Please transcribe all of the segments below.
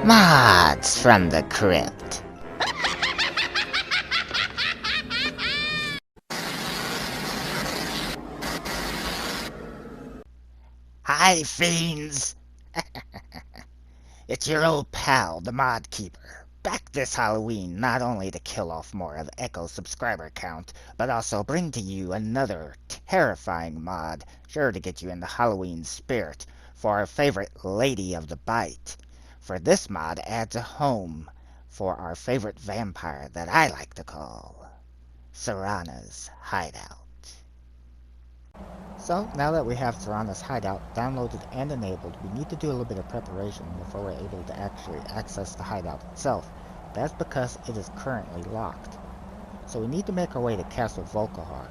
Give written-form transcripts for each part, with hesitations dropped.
Mods from the Crypt. Hi, fiends! It's your old pal, the Mod Keeper, back this Halloween not only to kill off more of Echo's subscriber count, but also bring to you another terrifying mod sure to get you in the Halloween spirit for our favorite Lady of the Bite. For this mod adds a home for our favorite vampire that I like to call SERANA'S Hideout. So, now that we have SERANA'S Hideout downloaded and enabled, we need to do a little bit of preparation before we're able to actually access the hideout itself. That's because it is currently locked. So we need to make our way to Castle Volkihar.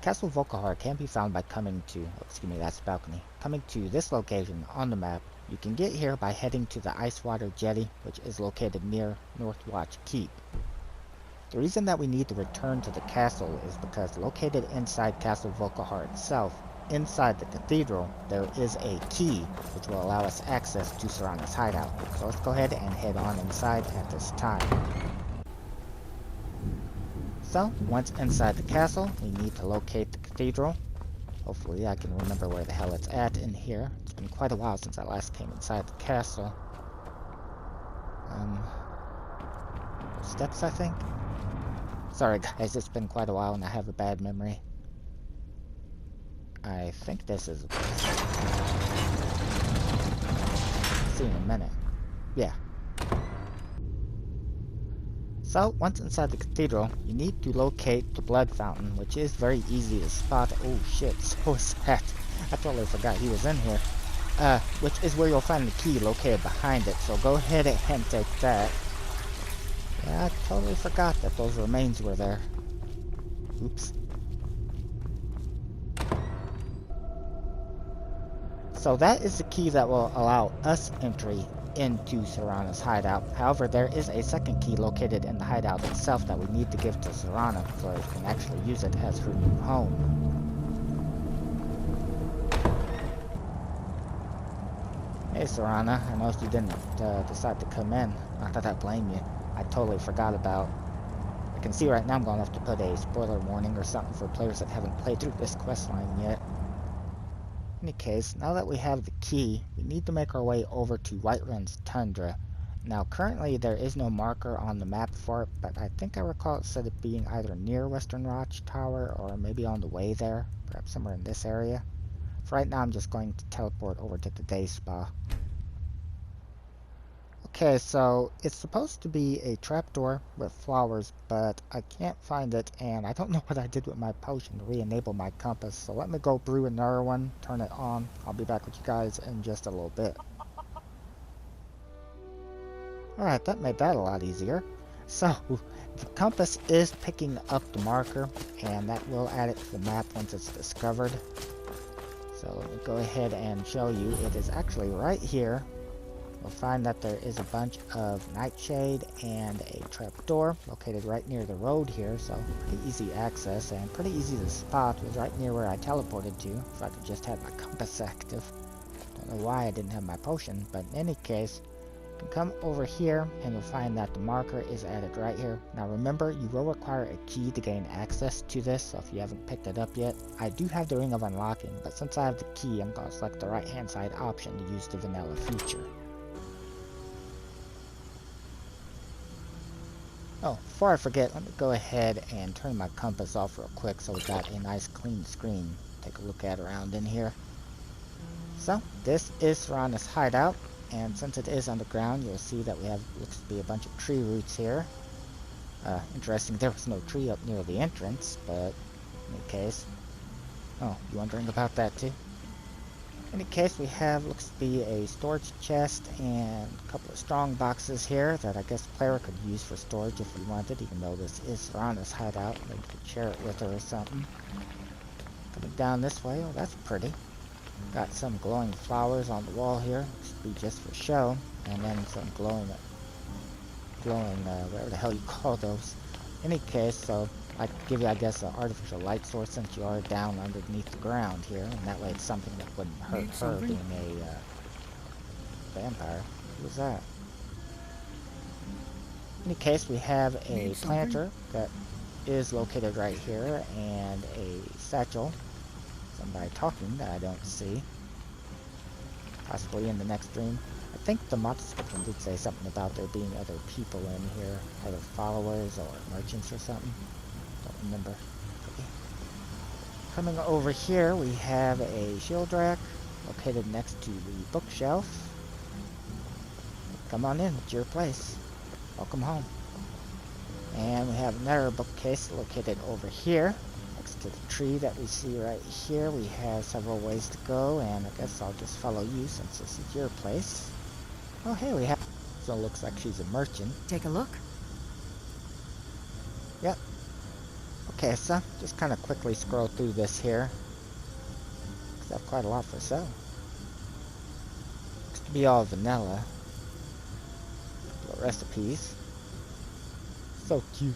Castle Volkihar can be found by coming to, that's the balcony, coming to this location on the map. You can get here by heading to the Icewater Jetty, which is located near Northwatch Keep. The reason that we need to return to the castle is because located inside Castle Volkihar itself, inside the cathedral, there is a key which will allow us access to SERANA'S Hideout. So let's go ahead and head on inside at this time. So, once inside the castle, we need to locate the cathedral. Hopefully I can remember where the hell it's at in here. It's been quite a while since I last came inside the castle. Steps, I think? Sorry guys, it's been quite a while and I have a bad memory. I think this is... see in a minute. Yeah. So, once inside the cathedral, you need to locate the blood fountain, which is very easy to spot. Oh shit, so is that. I totally forgot he was in here. Which is where you'll find the key located behind it, so go ahead and take that. Yeah, I totally forgot that those remains were there. Oops. So that is the key that will allow us entry into SERANA'S Hideout. However, there is a second key located in the hideout itself that we need to give to SERANA so that we can actually use it as her new home. Hey SERANA, I noticed you didn't decide to come in. Not that I blame you. I totally forgot about. I can see right now I'm going to have to put a spoiler warning or something for players that haven't played through this questline yet. In any case, now that we have the key, we need to make our way over to Whiterun's Tundra. Now currently there is no marker on the map for it, but I think I recall it said it being either near Western Watchtower or maybe on the way there, perhaps somewhere in this area. For right now I'm just going to teleport over to the day spa. Okay, so it's supposed to be a trapdoor with flowers, but I can't find it, and I don't know what I did with my potion to re-enable my compass, so let me go brew another one, turn it on. I'll be back with you guys in just a little bit. Alright, that made that a lot easier. So, the compass is picking up the marker, and that will add it to the map once it's discovered. So let me go ahead and show you. It is actually right here. You'll find that there is a bunch of nightshade and a trapdoor located right near the road here, so pretty easy access and pretty easy to spot. It was right near where I teleported to, if I could just have my compass active. Don't know why I didn't have my potion, but in any case, You can come over here and you'll find that the marker is added right here. Now remember, you will require a key to gain access to this, so if you haven't picked it up yet. I do have the ring of unlocking, but since I have the key, I'm going to select the right hand side option to use the vanilla feature. Oh, before I forget, let me go ahead and turn my compass off real quick so we got a nice clean screen. Take a look at around in here. So, this is SERANA'S hideout, and since it is underground, you'll see that we have, looks to be a bunch of tree roots here. Interesting, there was no tree up near the entrance, but in any case. Oh, you wondering about that too? In any case, we have, looks to be a storage chest and a couple of strong boxes here that I guess the player could use for storage if he wanted, even though this is SERANA'S hideout. Maybe you could share it with her or something. Coming down this way, oh that's pretty. Got some glowing flowers on the wall here, looks to be just for show, and then some glowing, whatever the hell you call those. In any case, so I could give you, I guess, an artificial light source since you are down underneath the ground here, and that way it's something that wouldn't hurt her being a vampire. What was that? In any case, we have a planter that is located right here, and a satchel. Somebody talking that I don't see. Possibly in the next stream. I think the mod description did say something about there being other people in here, either followers or merchants or something. Don't remember. Okay. Coming over here, we have a shield rack located next to the bookshelf. Come on in, it's your place. Welcome home. And we have another bookcase located over here, next to the tree that we see right here. We have several ways to go, and I guess I'll just follow you since this is your place. Oh, hey, we have... So it looks like she's a merchant. Take a look. Yep. Okay, so just kind of quickly scroll through this here. Looks like quite a lot for sale. Looks to be all vanilla. Couple of recipes. So cute.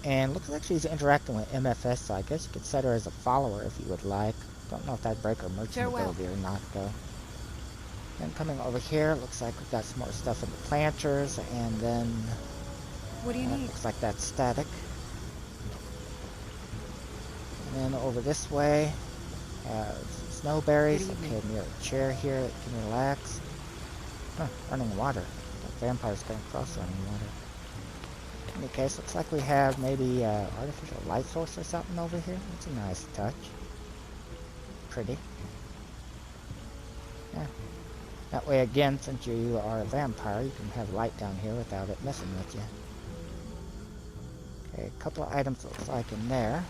And looks like she's interacting with MFS, so I guess you could set her as a follower if you would like. Don't know if that'd break her merchant ability or not, though. Then coming over here, looks like we've got some more stuff in the planters, and then... What do you need? Looks like that's static. And then over this way, some snowberries. Okay, near a chair here that can relax. Huh, running water. That vampire's going across running water. In any case, looks like we have maybe artificial light source or something over here. That's a nice touch. Pretty. Yeah. That way, again, since you are a vampire, you can have light down here without it messing with you. Okay, a couple of items looks like in there.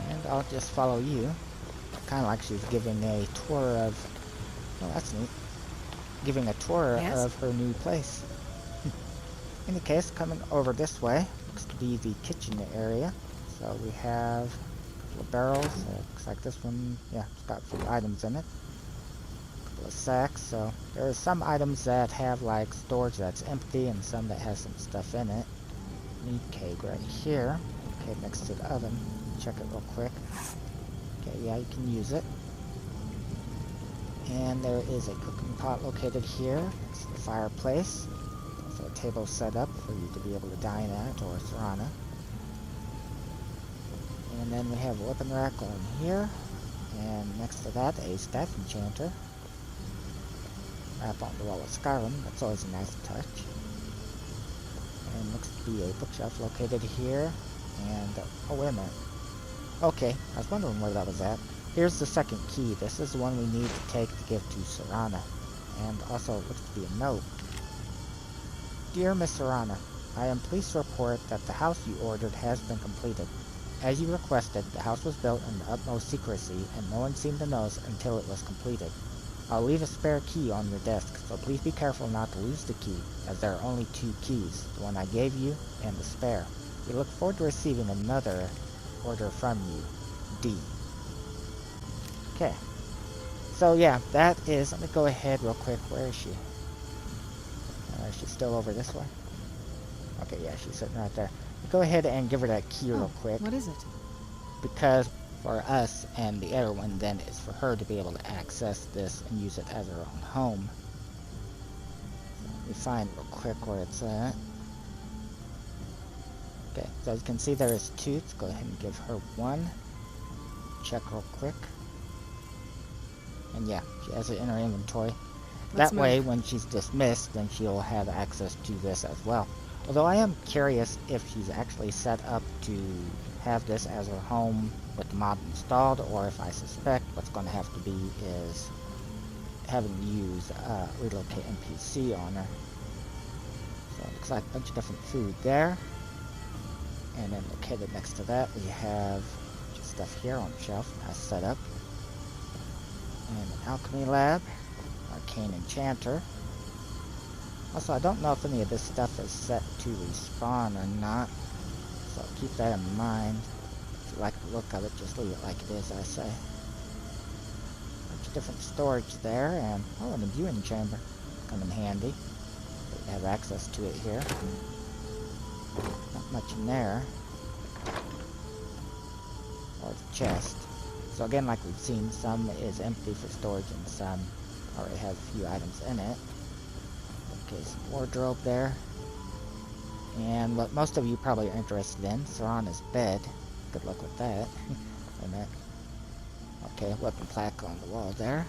And I'll just follow you. Kind of like she's giving a tour of... Oh, that's neat. Giving a tour of her new place. In any case, coming over this way, looks to be the kitchen area. So we have a couple of barrels. Looks like this one, yeah, it's got a few items in it. A couple of sacks. So there's some items that have like storage that's empty and some that has some stuff in it. Meat keg right here. Okay, next to the oven. Check it real quick. Okay, yeah, you can use it. And there is a cooking pot located here next to the fireplace. Also a table set up for you to be able to dine at, or SERANA. And then we have a weapon rack on here. And next to that, a staff enchanter. Wrap on the wall of Skyrim, that's always a nice touch. And looks to be a bookshelf located here. And, oh wait a minute. Okay, I was wondering where that was at. Here's the second key. This is the one we need to take to give to SERANA. And also, it looks to be a note. Dear Miss SERANA, I am pleased to report that the house you ordered has been completed. As you requested, the house was built in the utmost secrecy, and no one seemed to notice until it was completed. I'll leave a spare key on your desk, so please be careful not to lose the key, as there are only 2 keys, the one I gave you and the spare. We look forward to receiving another order from you. D. Okay. So yeah, that is, let me go ahead real quick. Where is she? She's still over this way? Okay, yeah, she's sitting right there. Go ahead and give her that key real quick. What is it? Because for us, and the other one then is for her to be able to access this and use it as her own home. So let me find real quick where it's at. Okay, so as you can see there is two. Let's go ahead and give her one. Check real quick. And yeah, she has it in her inventory. That way, when she's dismissed, then she'll have access to this as well. Although I am curious if she's actually set up to have this as her home with the mod installed, or if I suspect what's going to have to be is having to use relocate NPC on her. So it looks like a bunch of different food there. And then located next to that, we have just stuff here on the shelf. Nice setup. And an alchemy lab. Arcane enchanter. Also, I don't know if any of this stuff is set to respawn or not, so keep that in mind. If you like the look of it, just leave it like it is, I say. Bunch of different storage there, and oh, and a viewing chamber. Come in handy. We have access to it here. Not much in there. Or the chest. So again, like we've seen, some is empty for storage and some already have a few items in it. Okay, some wardrobe there. And what most of you probably are interested in, SERANA'S bed. Good luck with that. Wait a minute. Okay, weapon plaque on the wall there.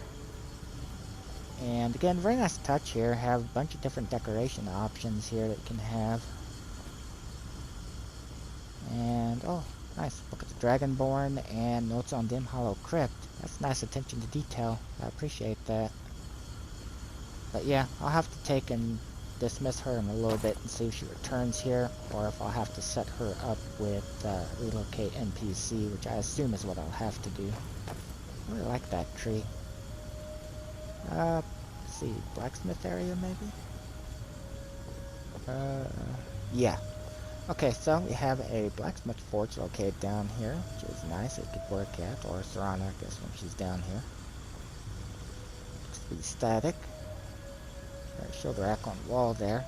And again, very nice touch here. Have a bunch of different decoration options here that you can have. And, oh, nice. Look at the Dragonborn and notes on Dim Hollow Crypt. That's nice attention to detail. I appreciate that. But yeah, I'll have to take and dismiss her in a little bit and see if she returns here, or if I'll have to set her up with relocate NPC, which I assume is what I'll have to do. I really like that tree. Let's see, blacksmith area maybe? Yeah. Okay, so we have a blacksmith forge located down here, which is nice. It could work at, or Serana, I guess, when she's down here. Looks to be static. Shield rack on the wall there.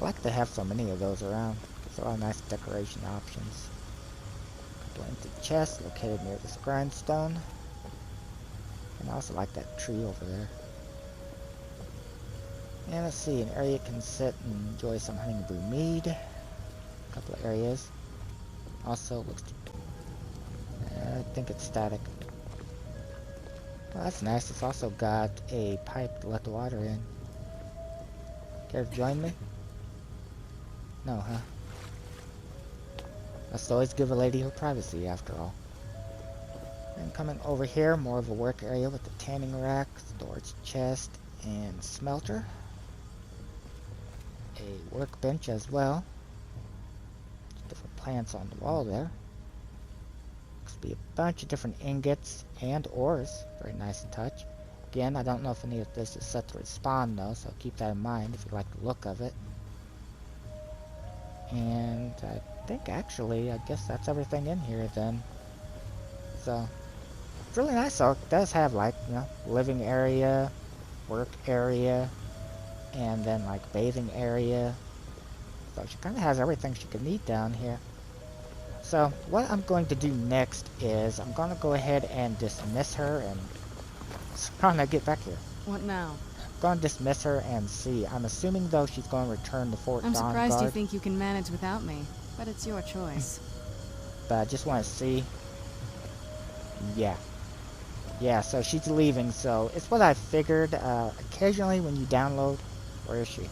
I like to have so many of those around. Gives a lot of nice decoration options. Couple empty chests located near this grindstone. And I also like that tree over there. And let's see, an area you can sit and enjoy some honey brew mead. A couple of areas. Also looks to, I think it's static. Well, that's nice. It's also got a pipe to let the water in. Care to join me? No, huh? Must always give a lady her privacy, after all. And coming over here, more of a work area with the tanning rack, storage chest, and smelter. A workbench as well. Different plants on the wall there. Be a bunch of different ingots and ores. Very nice touch. Again, I don't know if any of this is set to respawn though, so keep that in mind if you like the look of it. And I think actually, I guess that's everything in here then. So, it's really nice. So it does have like, you know, living area, work area, and then like bathing area. So she kind of has everything she could need down here. So, what I'm going to do next is, I'm going to go ahead and dismiss her and... Trying to get back here. What now? I'm going to dismiss her and see. I'm assuming, though, she's going to return to Fort Dawnguard. I'm surprised you think you can manage without me, but it's your choice. But I just want to see... Yeah. Yeah, so she's leaving, so it's what I figured. Occasionally when you download... Where is she?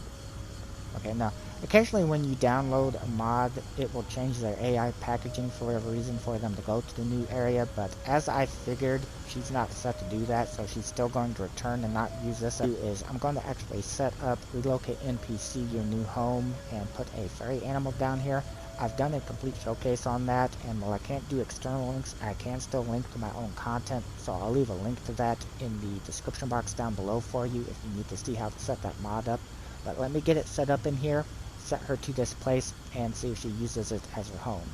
Okay, no. Occasionally when you download a mod, it will change their AI packaging for whatever reason for them to go to the new area, but as I figured, she's not set to do that, so she's still going to return and not use this. I'm going to actually set up relocate NPC your new home and put a fairy animal down here. I've done a complete showcase on that, and while I can't do external links, I can still link to my own content, so I'll leave a link to that in the description box down below for you if you need to see how to set that mod up. But let me get it set up in here, set her to this place, and see if she uses it as her home.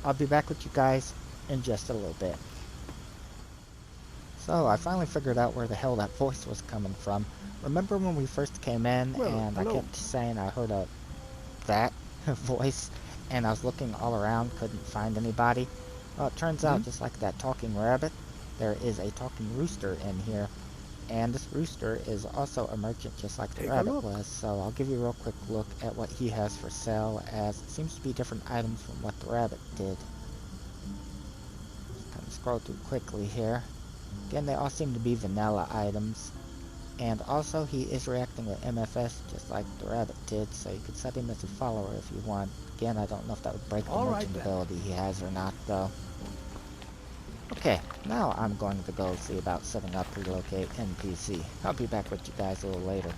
I'll be back with you guys in just a little bit. So, I finally figured out where the hell that voice was coming from. Remember when we first came in, and I kept saying I heard that voice, and I was looking all around, couldn't find anybody? Well, it turns out, just like that talking rabbit, there is a talking rooster in here. And this rooster is also a merchant just like the rabbit was, so I'll give you a real quick look at what he has for sale, as it seems to be different items from what the rabbit did. Just kind of scroll through quickly here. Again, they all seem to be vanilla items. And also, he is reacting to MFS just like the rabbit did, so you could set him as a follower if you want. Again, I don't know if that would break the merchant ability he has or not, though. Okay, now I'm going to go see about setting up Relocate NPC. I'll be back with you guys a little later.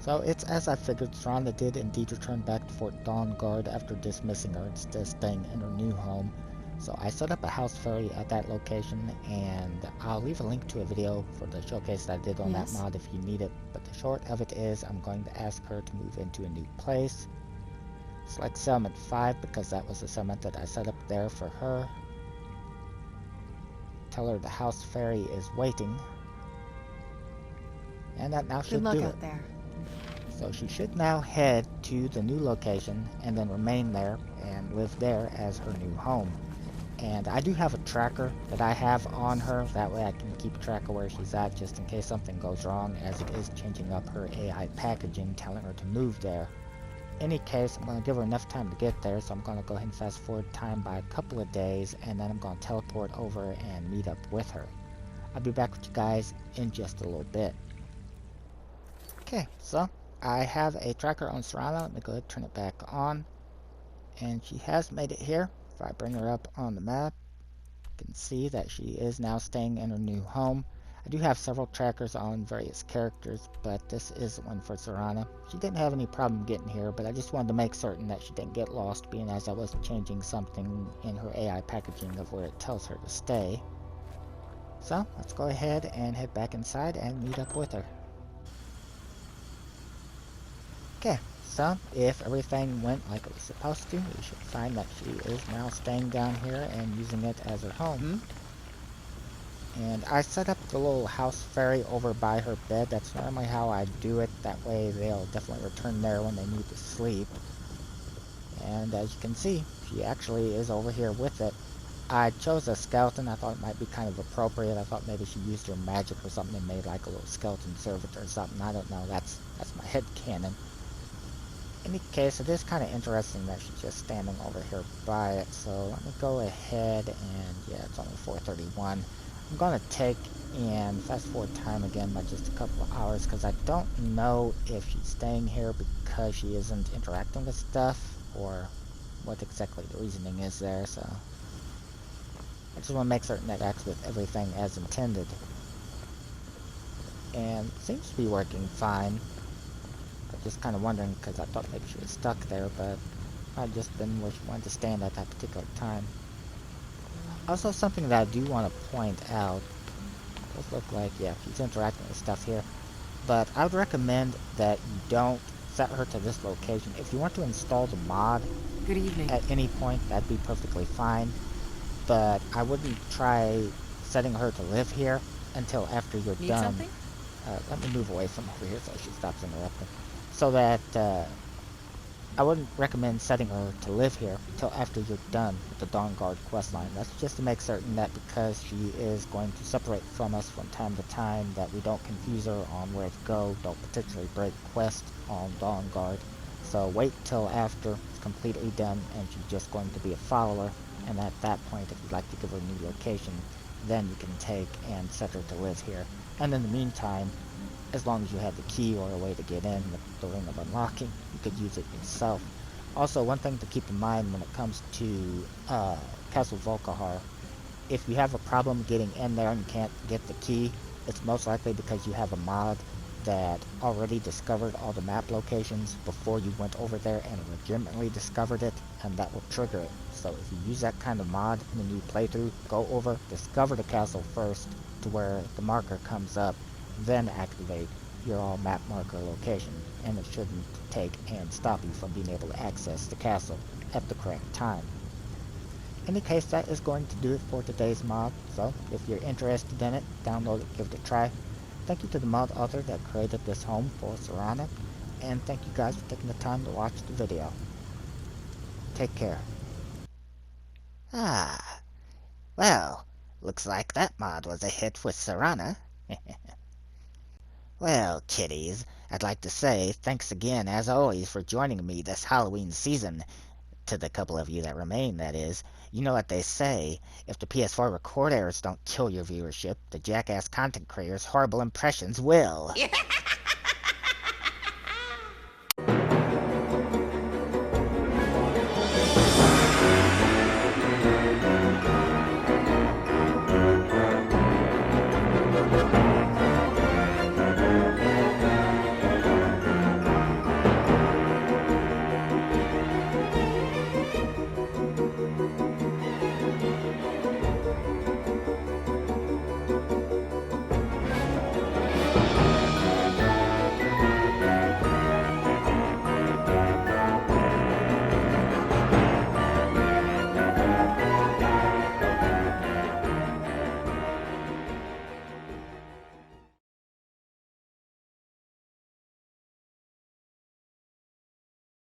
So it's as I figured, Serana did indeed return back to Fort Dawnguard after dismissing her, instead staying in her new home. So I set up a house fairy at that location, and I'll leave a link to a video for the showcase that I did on that mod if you need it. But the short of it is, I'm going to ask her to move into a new place. Select Settlement 5 because that was the settlement that I set up there for her. Tell her the house fairy is waiting. And that now should do it. Good luck out there. So she should now head to the new location and then remain there and live there as her new home. And I do have a tracker that I have on her, that way I can keep track of where she's at just in case something goes wrong, as it is changing up her AI packaging, telling her to move there. In any case, I'm going to give her enough time to get there, so I'm going to go ahead and fast forward time by a couple of days, and then I'm going to teleport over and meet up with her. I'll be back with you guys in just a little bit. Okay, so I have a tracker on Serana. Let me go ahead and turn it back on. And she has made it here. If I bring her up on the map, you can see that she is now staying in her new home. I do have several trackers on various characters, but this is the one for Serana. She didn't have any problem getting here, but I just wanted to make certain that she didn't get lost, being as I was changing something in her AI packaging of where it tells her to stay. So, let's go ahead and head back inside and meet up with her. Okay, so if everything went like it was supposed to, we should find that she is now staying down here and using it as her home. And I set up the little house fairy over by her bed. That's normally how I do it. That way they'll definitely return there when they need to sleep. And as you can see, she actually is over here with it. I chose a skeleton. I thought it might be kind of appropriate. I thought maybe she used her magic or something and made like a little skeleton servant or something. I don't know. That's my head canon. In any case, it is kind of interesting that she's just standing over here by it. So let me go ahead and, yeah, it's only 4:31. I'm going to take and fast forward time again by just a couple of hours, because I don't know if she's staying here because she isn't interacting with stuff, or what exactly the reasoning is there. So I just want to make certain that it acts with everything as intended. And it seems to be working fine. I'm just kind of wondering, because I thought maybe she was stuck there, but I've just been where she wanted to stand at that particular time. Also, something that I do want to point out, it does look like, yeah, she's interacting with stuff here, but I would recommend that you don't set her to this location. If you want to install the mod Good evening. at any point, that'd be perfectly fine, but I wouldn't try setting her to live here until after you're Need done. something? Let me move away from over here so she stops interrupting. So that, I wouldn't recommend setting her to live here until after you're done with the Dawnguard questline. That's just to make certain that because she is going to separate from us from time to time, that we don't confuse her on where to go, don't potentially break quest on Dawnguard. So wait till after it's completely done and she's just going to be a follower, and at that point, if you'd like to give her a new location, then you can take and set her to live here. And in the meantime, as long as you have the key or a way to get in with the Ring of Unlocking, you could use it yourself. Also, one thing to keep in mind when it comes to Castle Volkihar, if you have a problem getting in there and you can't get the key, it's most likely because you have a mod that already discovered all the map locations before you went over there and legitimately discovered it, and that will trigger it. So if you use that kind of mod in a new playthrough, go over, discover the castle first to where the marker comes up, then activate your all map marker location, and it shouldn't take and stop you from being able to access the castle at the correct time. In any case, that is going to do it for today's mod, so if you're interested in it, download it, give it a try. Thank you to the mod author that created this home for Serana, and thank you guys for taking the time to watch the video. Take care. Ah, well, looks like that mod was a hit with Serana. Well, kiddies, I'd like to say thanks again, as always, for joining me this Halloween season. To the couple of you that remain, that is. You know what they say, if the PS4 record errors don't kill your viewership, the jackass content creators' horrible impressions will.